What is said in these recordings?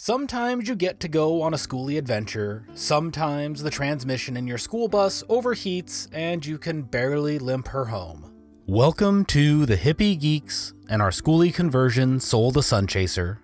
Sometimes you get to go on a Skoolie adventure, sometimes the transmission in your school bus overheats and you can barely limp her home. Welcome to the Hippie, Geeks, and our Skoolie Conversion Sol the Sunchaser.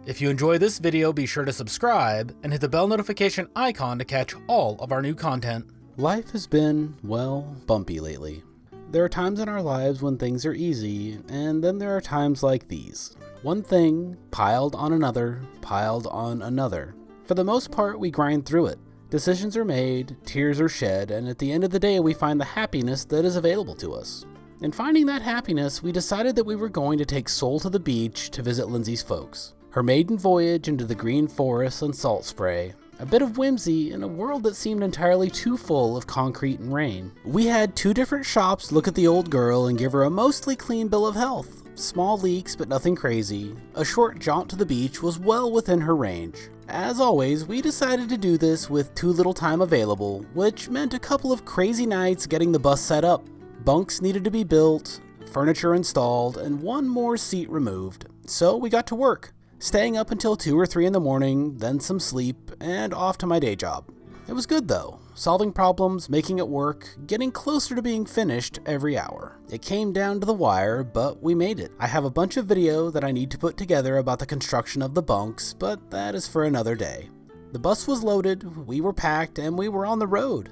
If you enjoy this video, be sure to subscribe and hit the bell notification icon to catch all of our new content. Life has been, well, bumpy lately. There are times in our lives when things are easy, and then there are times like these. One thing piled on another, piled on another. For the most part, we grind through it. Decisions are made, tears are shed, and at the end of the day, we find the happiness that is available to us. In finding that happiness, we decided that we were going to take Sol to the beach to visit Lindsay's folks. Her maiden voyage into the green forest and salt spray. A bit of whimsy in a world that seemed entirely too full of concrete and rain. We had two different shops look at the old girl and give her a mostly clean bill of health. Small leaks, but nothing crazy. A short jaunt to the beach was well within her range. As always, we decided to do this with too little time available, which meant a couple of crazy nights getting the bus set up. Bunks needed to be built, furniture installed, and one more seat removed. So we got to work, staying up until 2 or 3 in the morning, then some sleep, and off to my day job. It was good though, solving problems, making it work, getting closer to being finished every hour. It came down to the wire, but we made it. I have a bunch of video that I need to put together about the construction of the bunks, but that is for another day. The bus was loaded, we were packed, and we were on the road.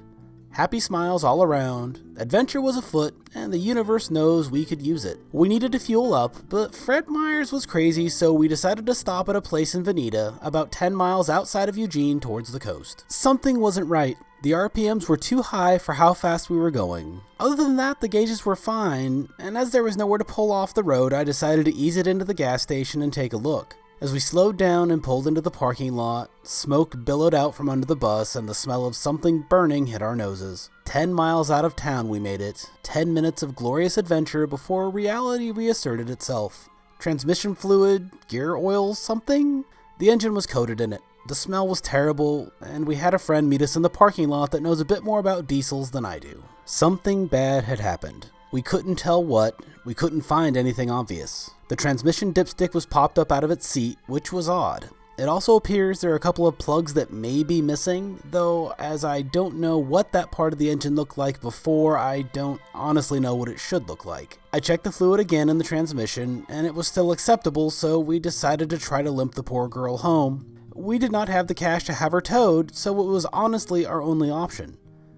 Happy smiles all around, adventure was afoot, and the universe knows we could use it. We needed to fuel up, but Fred Meyers was crazy, so we decided to stop at a place in Veneta, about 10 miles outside of Eugene towards the coast. Something wasn't right. The RPMs were too high for how fast we were going. Other than that, the gauges were fine, and as there was nowhere to pull off the road, I decided to ease it into the gas station and take a look. As we slowed down and pulled into the parking lot, smoke billowed out from under the bus and the smell of something burning hit our noses. 10 miles out of town we made it. 10 minutes of glorious adventure before reality reasserted itself. Transmission fluid, gear oil, something? The engine was coated in it. The smell was terrible, and we had a friend meet us in the parking lot that knows a bit more about diesels than I do. Something bad had happened. We couldn't tell what, we couldn't find anything obvious. The transmission dipstick was popped up out of its seat, which was odd. It also appears there are a couple of plugs that may be missing, though as I don't know what that part of the engine looked like before, I don't honestly know what it should look like. I checked the fluid again in the transmission, and it was still acceptable, so we decided to try to limp the poor girl home. We did not have the cash to have her towed, so it was honestly our only option.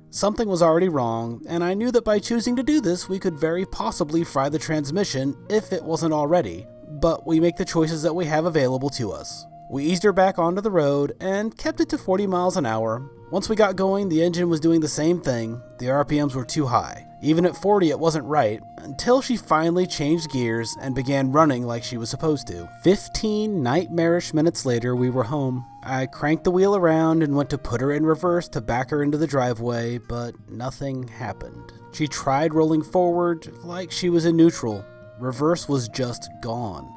Something was already wrong, and I knew that by choosing to do this, we could very possibly fry the transmission if it wasn't already, but we make the choices that we have available to us. We eased her back onto the road and kept it to 40 miles an hour. Once we got going, the engine was doing the same thing. The RPMs were too high. Even at 40, it wasn't right, until she finally changed gears and began running like she was supposed to. 15 nightmarish minutes later, we were home. I cranked the wheel around and went to put her in reverse to back her into the driveway, but nothing happened. She tried rolling forward like she was in neutral. Reverse was just gone.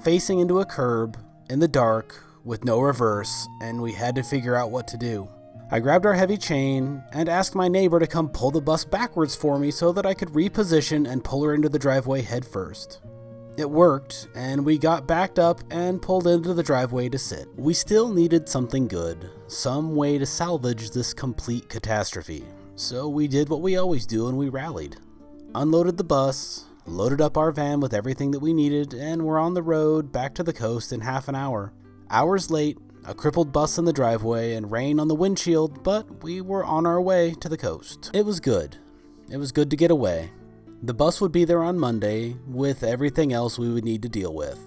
Facing into a curb, in the dark, with no reverse, and we had to figure out what to do. I grabbed our heavy chain and asked my neighbor to come pull the bus backwards for me so that I could reposition and pull her into the driveway head first. It worked, and we got backed up and pulled into the driveway to sit. We still needed something good, some way to salvage this complete catastrophe. So we did what we always do and we rallied. Unloaded the bus, loaded up our van with everything that we needed, and we're on the road back to the coast in half an hour. Hours late, a crippled bus in the driveway and rain on the windshield, but we were on our way to the coast. It was good. It was good to get away. The bus would be there on Monday, with everything else we would need to deal with.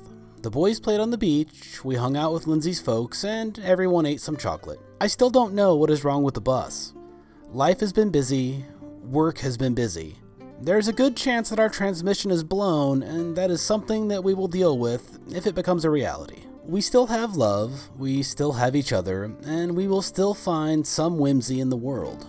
The boys played on the beach, we hung out with Lindsay's folks, and everyone ate some chocolate. I still don't know what is wrong with the bus. Life has been busy, work has been busy. There's a good chance that our transmission is blown, and that is something that we will deal with if it becomes a reality. We still have love, we still have each other, and we will still find some whimsy in the world.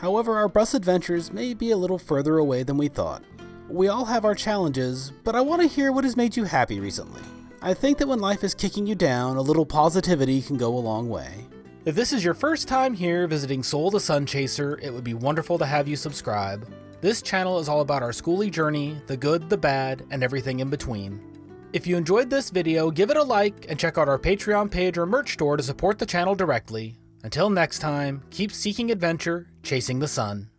However, our bus adventures may be a little further away than we thought. We all have our challenges, but I want to hear what has made you happy recently. I think that when life is kicking you down, a little positivity can go a long way. If this is your first time here visiting Sol the Sunchaser, it would be wonderful to have you subscribe. This channel is all about our Skoolie journey, the good, the bad, and everything in between. If you enjoyed this video, give it a like and check out our Patreon page or merch store to support the channel directly. Until next time, keep seeking adventure, chasing the sun.